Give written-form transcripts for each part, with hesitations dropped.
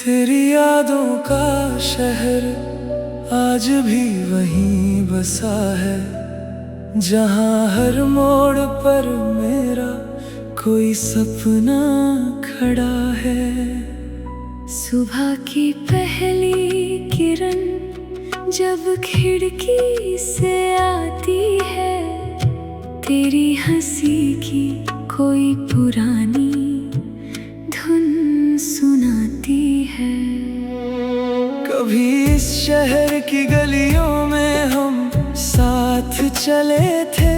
तेरी यादों का शहर आज भी वहीं बसा है, जहाँ हर मोड़ पर मेरा कोई सपना खड़ा है। सुबह की पहली किरण जब खिड़की से आती है, तेरी हंसी की कोई पुरानी धुन सुनाती है। कभी इस शहर की गलियों में हम साथ चले थे,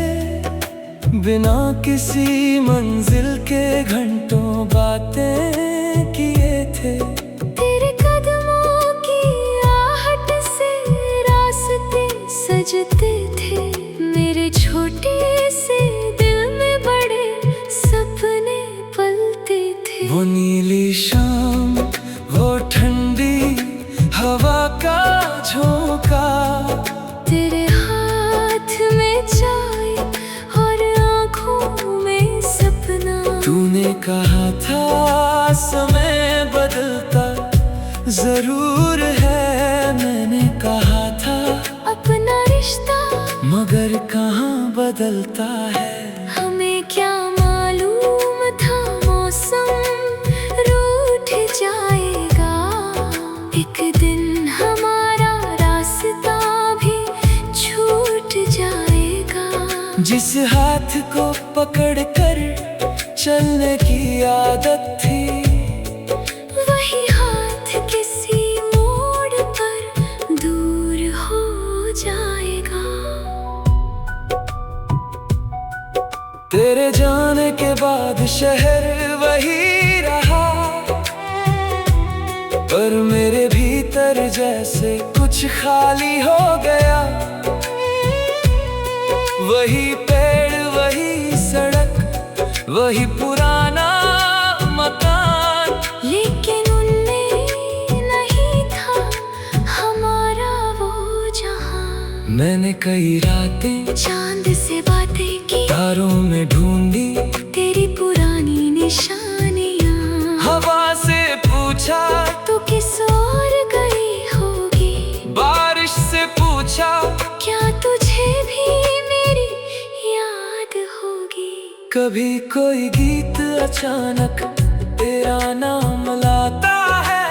बिना किसी मंजिल के घंटों बातें किए थे। तेरे कदमों की आहट से रास्ते सजते थे, मेरे छोटे से दिल में बड़े सपने पलते थे। वो नीली शाम, वो ठंडी हवा का झोंका, तेरे हाथ में चाय और आँखों में सपना। तूने कहा था समय बदलता जरूर है, मैंने कहा था अपना रिश्ता मगर कहाँ बदलता है। हमें क्या मालूम था मौसम रूठ जाएगा, एक दिन हमारा रास्ता भी छूट जाएगा। जिस हाथ को पकड़ कर चलने की आदत थी, वही हाथ किसी मोड़ पर दूर हो जाएगा। तेरे जाने के बाद शहर वही रहा, पर मेरे भीतर जैसे कुछ खाली हो गया। वही पेड़, वही सड़क, वही पुराना मकान, लेकिन उनमें नहीं था हमारा वो जहां। मैंने कई रातें चांद से बातें की, तारों में ढूंढी तेरी पुरानी निशानियां। हवा से पूछा तू किस ओर गई होगी, बारिश से पूछा क्या तुझे भी मेरी याद होगी। कभी कोई गीत अचानक तेरा नाम लाता है,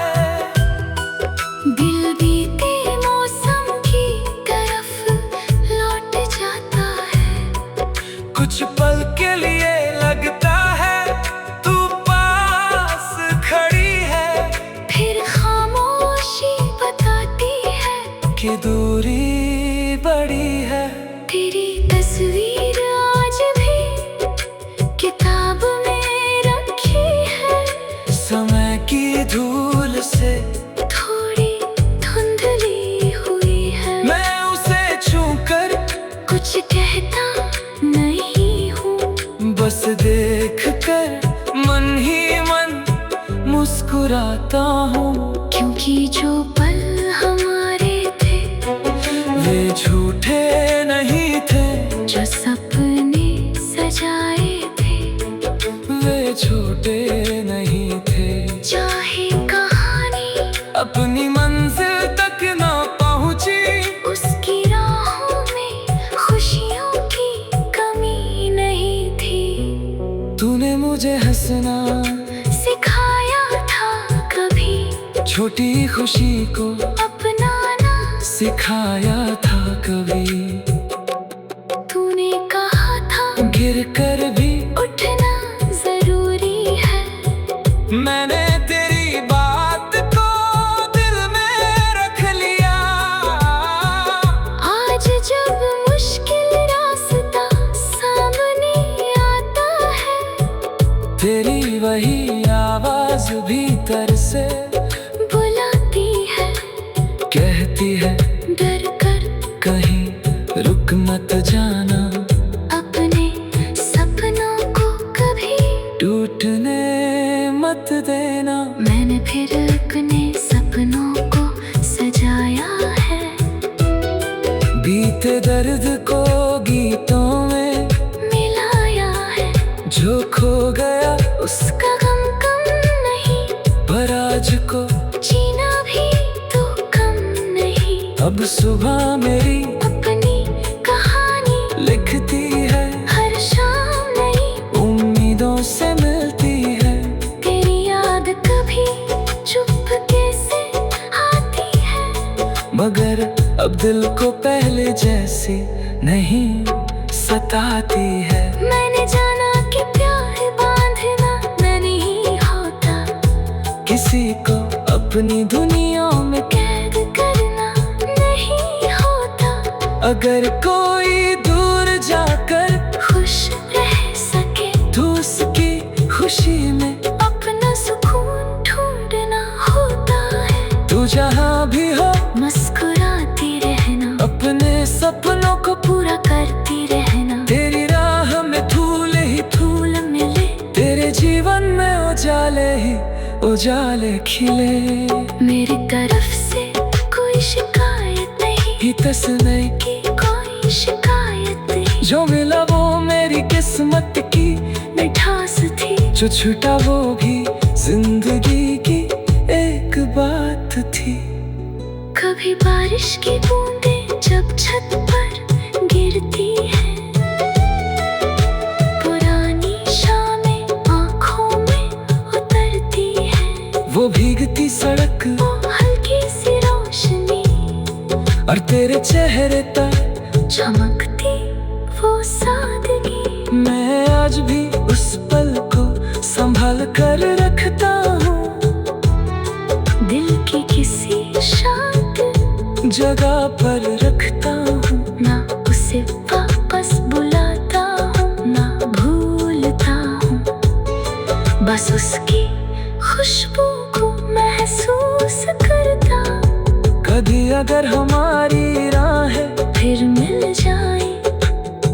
दिल बीते मौसम की तरफ लौट जाता है। कुछ पल के लिए लगता है तू पास खड़ी है, फिर खामोशी बताती है कि दूरी बड़ी है। तेरी तस्वीर आज भी किताब में रखी है, समय की धूल से थोड़ी धुंधली हुई है। मैं उसे छूकर कुछ कहता नहीं हूँ, बस देख कर मन ही मन मुस्कुराता हूँ। क्योंकि जो पल हमारे थे वे झूठे नहीं थे, जो सपने सजाए थे वे छोटे नहीं थे। चाहे कहानी अपनी मंजिल तक ना पहुंची, उसकी राहों में खुशियों की कमी नहीं थी। तूने मुझे हंसना सिखाया था कभी, छोटी खुशी को अपनाना सिखाया था कभी। तूने कहा था गिर कर भी उठना जरूरी है। मैंने तेरी बात को दिल में रख लिया। आज जब मुश्किल रास्ता सामने आता है, तेरी वही आवाज भीतर से बुलाती है, कहती है डर कर कहीं रुक मत जाना, अपने सपनों को कभी टूटने मत देना। मैंने फिर अपने सपनों को सजाया है, बीते दर्द को गीतों में मिलाया है। जो खो गया उसका गम कम नहीं, पर आज को जी अब सुबह मेरी अपनी कहानी लिखती है, हर शाम नई उम्मीदों से मिलती है। तेरी याद कभी चुपके से आती है, मगर अब दिल को पहले जैसे नहीं सताती है। मैंने जाना कि प्यार बांधना नहीं होता, किसी को अपनी दुनिया में कैद करना नहीं होता। अगर कोई दूर जाकर खुश रह सके तो उसकी खुशी में अपना सुकून ढूंढना होता है। तू जहाँ भी हो मुस्कुराती रहना, अपने सपनों को पूरा करती रहना। तेरी राह में धूल ही फूल मिले तेरे जीवन में उजाले ही उजाले खिले। मेरी तरफ से कोई शिकायत नहीं, ही तस नहीं कि कोई शिकायत नहीं। जो मिला वो मेरी किस्मत की मिठास थी, जो छूटा वो भी जिंदगी की एक बात थी। कभी बारिश की बूंदें जब छत पर गिरती है, पुरानी शामें आँखों में उतरती है। वो भीगती सड़क वो हल्की सी रोशनी और तेरे चेहरे पर चमकती वो सादगी। मैं आज भी उस पल को संभाल कर रखता हूँ, दिल की किसी शांत जगह पर रखता हूँ। ना उसे वापस बुलाता हूँ, ना भूलता हूँ, बस उसकी खुशबू को महसूस करता। कभी अगर हमारी राहें फिर मिल जाए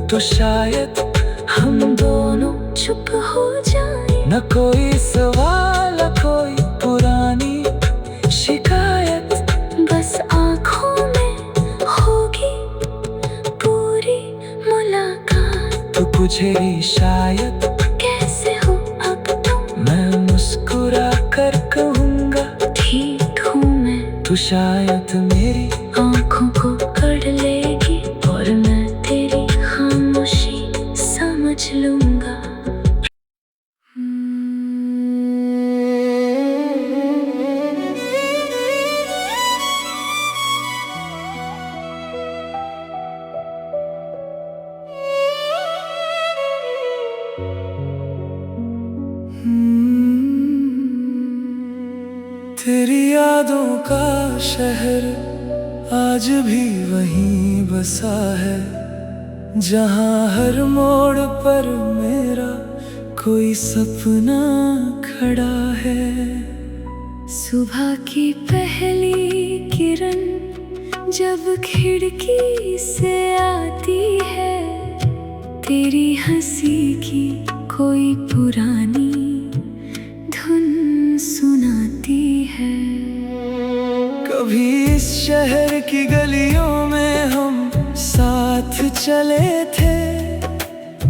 तो शायद हम दोनों चुप हो जाए। न कोई सवाल न कोई पुरानी शिकायत, बस आँखों में होगी पूरी मुलाकात। तो बुझेगी शायद कैसे हो अब तुम, मैं मुस्कुरा कर कहूँगा ठीक हूँ मैं। तू शायद मेरी आँखों को पढ़ लेगी और मैं तेरी खामोशी समझ लूँगा। तेरी यादों का शहर आज भी वहीं बसा है, जहाँ हर मोड़ पर मेरा कोई सपना खड़ा है। सुबह की पहली किरण जब खिड़की से आती है, तेरी हंसी की कोई पुरानी धुन सुनाती है। कभी इस शहर की गलियों में हम साथ चले थे,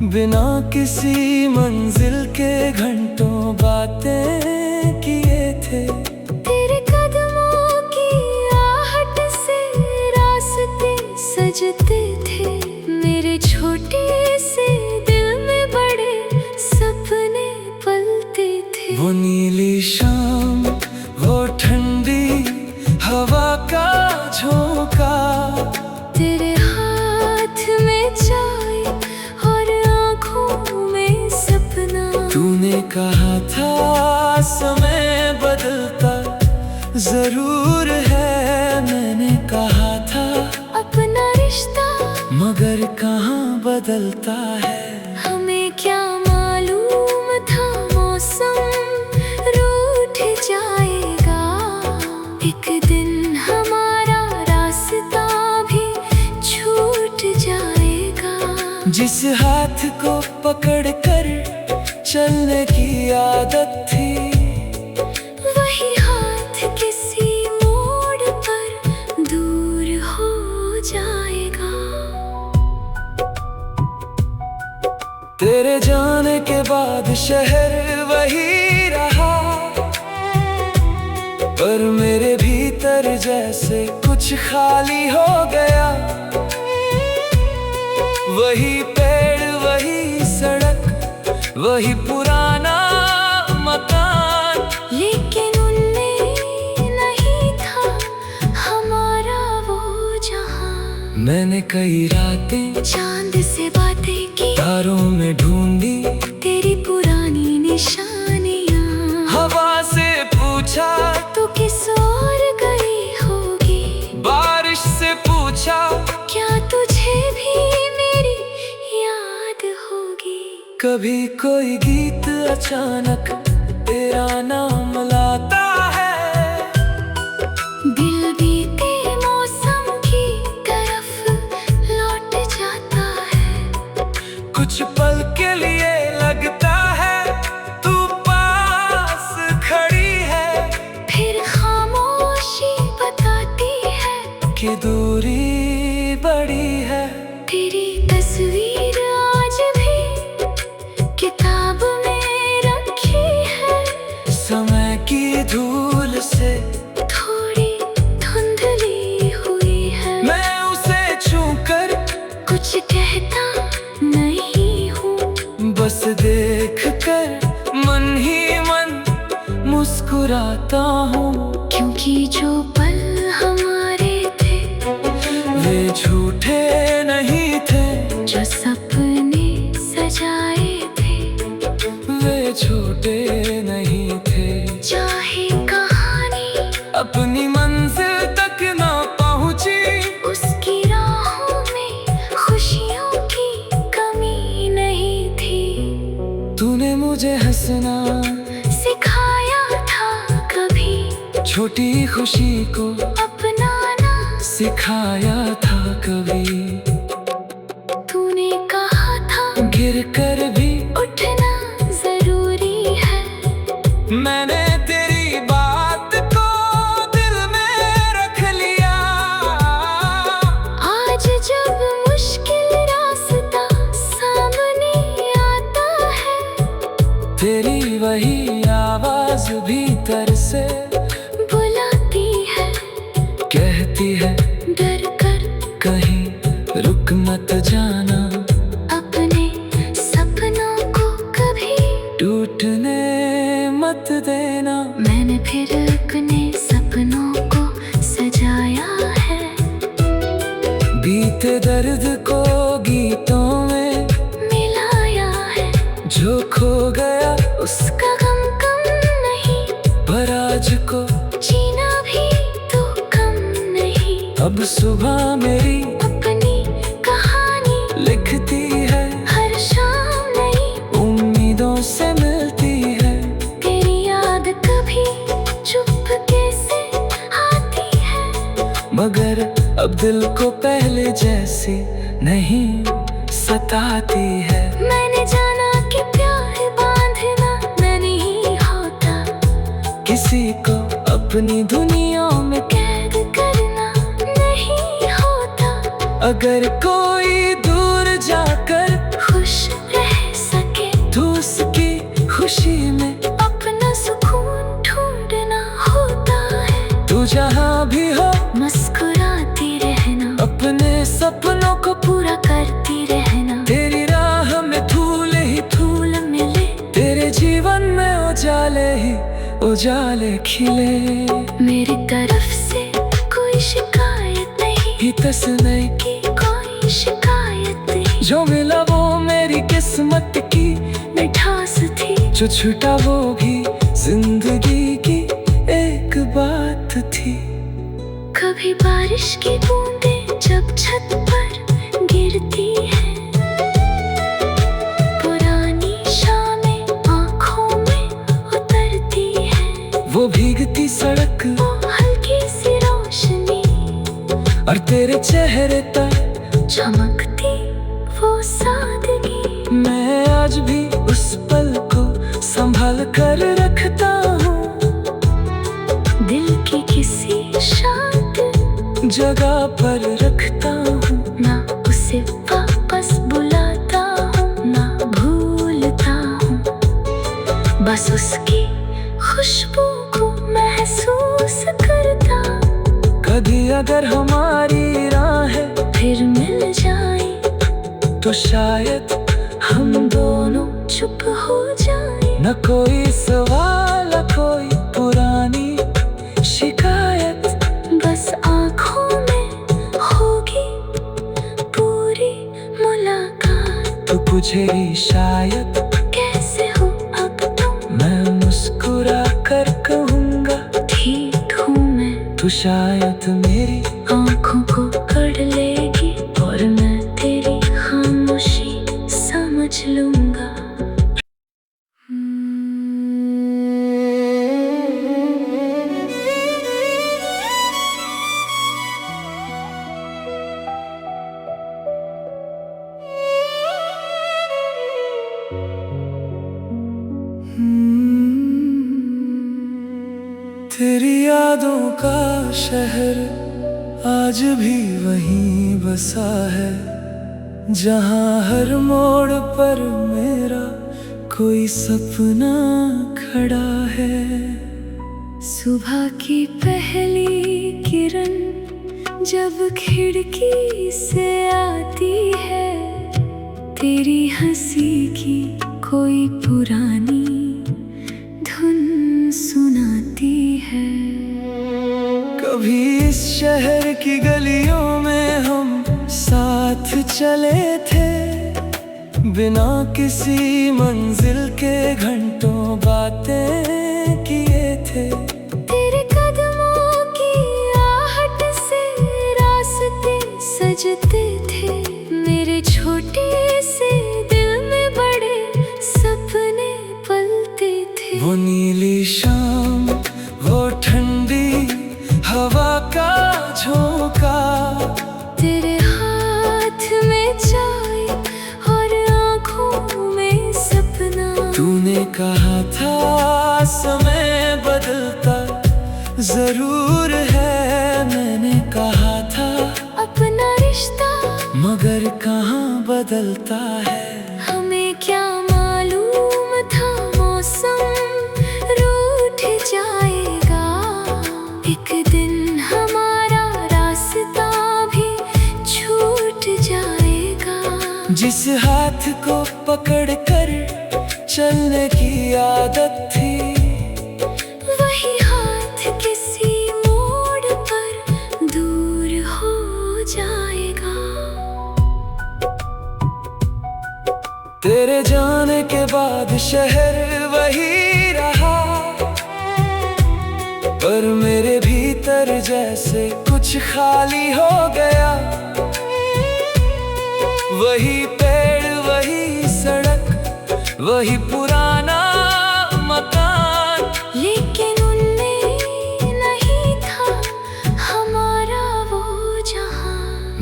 बिना किसी मंजिल के घंटों बातें किए थे। तेरे कदमों की आहट से रास्ते सजते थे, मेरे छोटे से दिल में बड़े सपने पलते थे। वो नीली शाम, वो ठंडी हवा का झोंका, तेरे हाथ में चाय और आँखों में सपना। तूने कहा था समय बदलता जरूर है, मैंने कहा था अपना रिश्ता मगर कहाँ बदलता है। हमें क्या मालूम था मौसम रूठ जाएगा, एक दिन हमारा रास्ता भी छूट जाएगा। जिस हाथ को पकड़ कर चलने की आदत थी, वही हाथ किसी मोड़ पर दूर हो जाएगा। तेरे जाने के बाद शहर वही रहा, पर मेरे भीतर जैसे कुछ कुछ खाली हो गया। वही पेड़, वही सड़क, वही पुराना मकान, लेकिन उनमें नहीं था हमारा वो जहां। मैंने कई रातें चांद से बातें की, तारों में ढूंढी तेरी पुरानी निशानियां। हवा से पूछा तो किस और गई होगी, बारिश से पूछा क्या तुझे भी मेरी याद होगी। कभी कोई गीत अचानक तेरा नाम लाता है, दिल बीते मौसम की तरफ लौट जाता है। कुछ पल के लिए लगता है तू पास खड़ी है, फिर खामोशी बताती है कि दूरी बड़ी है। तेरी तस्वीर आज भी किताब में रखी है, समय की धूल से थोड़ी धुंधली हुई है। मैं उसे छूकर कुछ कहता नहीं हूँ, बस देख कर मन ही मन मुस्कुराता हूँ। क्योंकि जो पल हमारे थे वे झूठे नहीं थे, जो सपने सजाए थे वे छोटे नहीं थे। चाहे कहानी अपनी मंजिल तक ना पहुंची, उसकी राहों में खुशियों की कमी नहीं थी। तूने मुझे हंसना सिखाया था कभी, छोटी खुशी को अपनाना सिखाया था कभी। तूने कहा था गिर कर भी उठना जरूरी है। मैंने तेरी बात को दिल में रख लिया। आज जब मुश्किल रास्ता सामने आता है, तेरी वही आवाज भीतर से बुलाती है, कहती है डर कर कहीं रुक मत जाना, अपने सपनों को कभी टूटने मत देना। मैंने फिर अपने सपनों को सजाया है, बीते दर्द को गीतों में मिलाया है। जो खो गया उसका गम कम नहीं, पर आज को जीना भी तो कम नहीं। अब सुबह मेरी अपनी कहानी लिखती है, हर शाम नई उम्मीदों से मिलती है। तेरी याद कभी चुपके से आती है, मगर अब दिल को पहले जैसी नहीं सताती है। मैंने जाना कि प्यार बांधना नहीं होता, किसी को अपनी दुनिया में कैद करना नहीं होता। अगर कोई दूर जाकर खुश रह सके तो उसकी खुशी में अपना सुकून ढूंढना होता है। तू जहाँ भी हो मुस्कुराती रहना, अपने सपनों को पूरा करती रहना। तेरी राह में धूल ही फूल मिले तेरे जीवन में उजाले ही उजाले खिले। मेरी तरफ से कोई शिकायत नहीं, ही तस नहीं कि कोई शिकायत नहीं। जो मिला वो मेरी किस्मत की मिठास थी, जो छूटा वो भी जिंदगी की एक बात थी। कभी बारिश की बूंदें जब छत पर गिरती है, पुरानी शामें आँखों में उतरती है। वो भीगती सड़क वो हल्की सी रोशनी, और तेरे चेहरे पर चमकती वो सादगी। मैं आज भी उस पल को संभाल कर रखता हूँ, दिल की किसी शांत जगह पर रखता हूँ। ना उसे वापस बुलाता हूँ, ना भूलता हूँ, बस उसकी खुशबू को महसूस करता। कभी अगर हमारी राहें फिर मिल जाए तो शायद हम दोनों चुप हो जाए। न कोई सवाल न कोई पुरानी शिकायत, बस आँखों में होगी पूरी मुलाकात। तू पूछेगी शायद कैसे हो अब तुम, मैं मुस्कुरा कर कहूँगा ठीक हूँ मैं। तू शायद मेरी आँखों को पढ़ लेगी और मैं तेरी खामोशी समझ लूँगा। तेरी यादों का शहर आज भी वहीं बसा है, जहाँ हर मोड़ पर मेरा कोई सपना खड़ा है। सुबह की पहली किरण जब खिड़की से आती है, तेरी हंसी की कोई पुरानी धुन सुनाती है। कभी इस शहर की गलियों में हम साथ चले थे, बिना किसी मंजिल के घंटों बातें किए थे। तेरे कदमों की आहट से रास्ते सजते थे, मेरे छोटे से दिल में बड़े सपने पलते थे। वो नीली शाम, वो ठंडी हवा का झोंका, तेरे हाथ में चाय और आँखों में सपना। तूने कहा था समय बदलता जरूर है, मैंने कहा था अपना रिश्ता मगर कहाँ बदलता है। हमें क्या मालूम था मौसम रूठ जाएगा, एक दिन हमारा रास्ता भी छूट जाएगा। जिस हाथ को पकड़ कर चलने की आदत थी, वही हाथ किसी मोड़ पर दूर हो जाएगा। तेरे जाने के बाद शहर वही रहा, पर मेरे भीतर जैसे कुछ खाली हो गया। वही पेड़ वही सड़क वही पुराना मकान, लेकिन उनमें नहीं था हमारा वो जहां।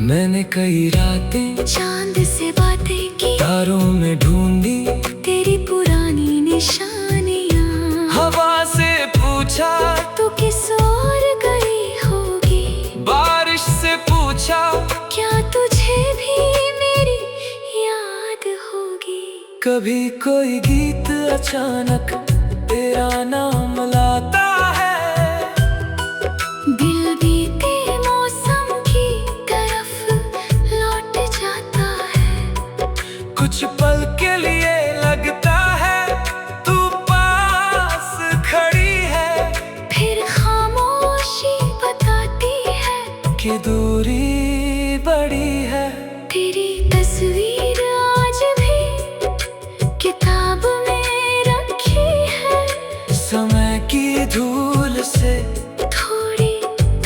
मैंने कई रातें चांद से बातें की, तारों में ढूंढी तेरी पुरानी निशानियां। हवा से पूछा तो किस और गई होगी, बारिश से पूछा क्या तुझे भी मेरी याद होगी। कभी कोई गीत अचानक तेरा नाम लाता है, दिल बीते मौसम की तरफ लौट जाता है। कुछ पल के लिए लगता है तू पास खड़ी है, फिर खामोशी बताती है कि दूरी बड़ी है। तेरी तस्वीर आज भी किताब में रखी है, समय की धूल से थोड़ी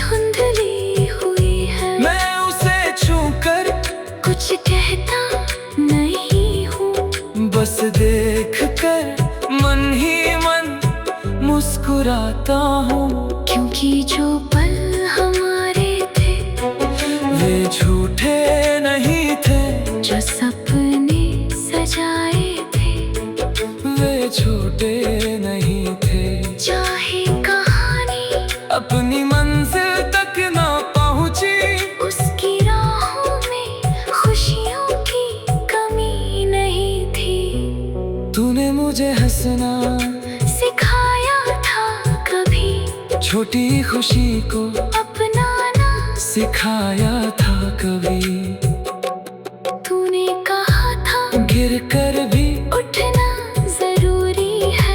धुंधली हुई है। मैं उसे छूकर कुछ कहता नहीं हूँ, बस देख कर मन ही मन मुस्कुराता हूँ। क्योंकि जो पल हमारे थे वे झूठे नहीं थे, जो सपने सजाए थे वे छोटे नहीं थे। चाहे कहानी अपनी मंजिल तक ना पहुंची, उसकी राहों में खुशियों की कमी नहीं थी। तूने मुझे हंसना सिखाया था कभी छोटी खुशी को अपनाना सिखाया था कभी। तूने कहा था गिर कर भी उठना जरूरी है।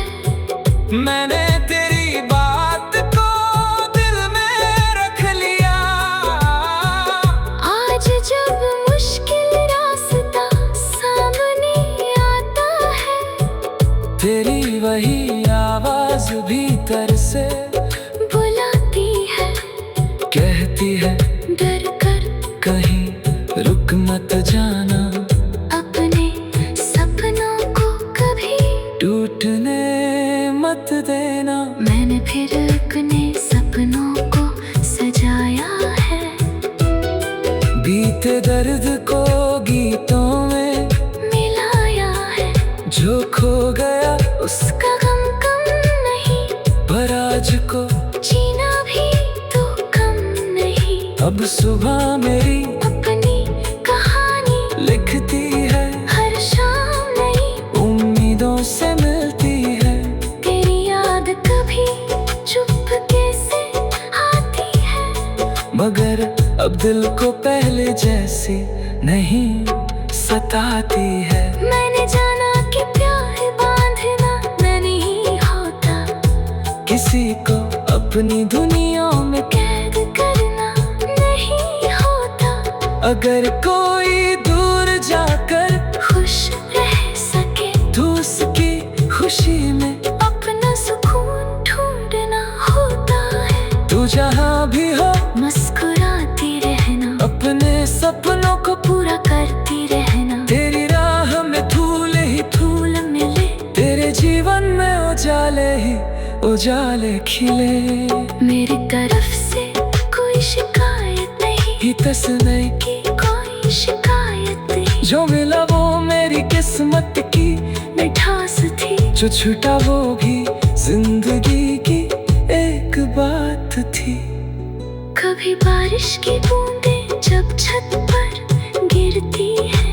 मैंने तेरी बात को दिल में रख लिया। आज जब मुश्किल रास्ता सामने आता है, तेरी वही आवाज भीतर से बुलाती है, कहती है डर कर कहीं रुक मत जाना। अपने सपनों को कभी टूटने मत देना। मैंने फिर अपने सपनों को सजाया है। बीते दर्द को गीतों में मिलाया है, जो खो गया उसका गम कम नहीं, पर आज को जीना भी तो कम नहीं। अब सुबह मेरी अपनी कहानी लिखती है, हर शाम नई उम्मीदों से मिलती है। तेरी याद कभी चुपके से आती है, मगर अब दिल को पहले जैसे नहीं सताती है। मैंने जाना कि प्यार बांधना नहीं होता, किसी को अपनी दुनिया में कैद करना नहीं होता। अगर कोई दूर जाकर खुश रह सके तो उसकी खुशी में अपना सुकून ढूंढना होता है। तू जहाँ भी हो मुस्कुराती रहना, अपने सपनों को पूरा करती रहना। तेरी राह में धूल ही फूल मिले तेरे जीवन में उजाले ही उजाले खिले। मेरी तरफ से कोई शिकायत नहीं, ही तस्वीर कि कोई शिकायत नहीं। जो मिला वो मेरी किस्मत की मिठास थी, जो छूटा वो भी जिंदगी की एक बात थी। कभी बारिश की बूंदें जब छत पर गिरती है,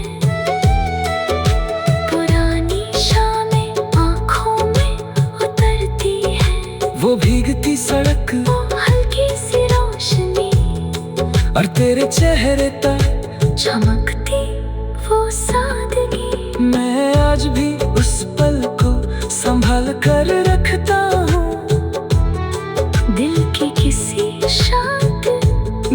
पुरानी शामें आँखों में उतरती है। वो भीगती सड़क वो हल्की सी रोशनी, और तेरे चेहरे तक चमकती वो सादगी। मैं आज भी उस पल को संभाल कर रखता हूँ। दिल की किसी शांत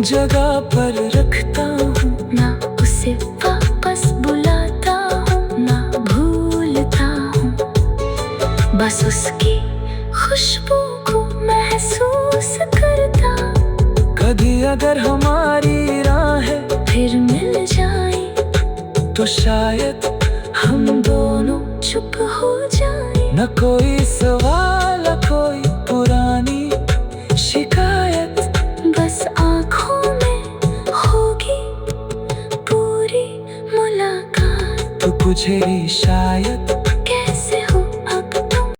जगह पर रखता हूँ। ना उसे वापस बुलाता हूँ, ना भूलता हूँ, बस उसकी खुशबू को महसूस करता। कभी अगर हमारी राहें फिर मिल जाए तो शायद हम दोनों चुप हो जाए। न कोई सवाल न कोई पुरानी शिकायत, बस आँखों में होगी पूरी मुलाकात। तो तुझे भी शायद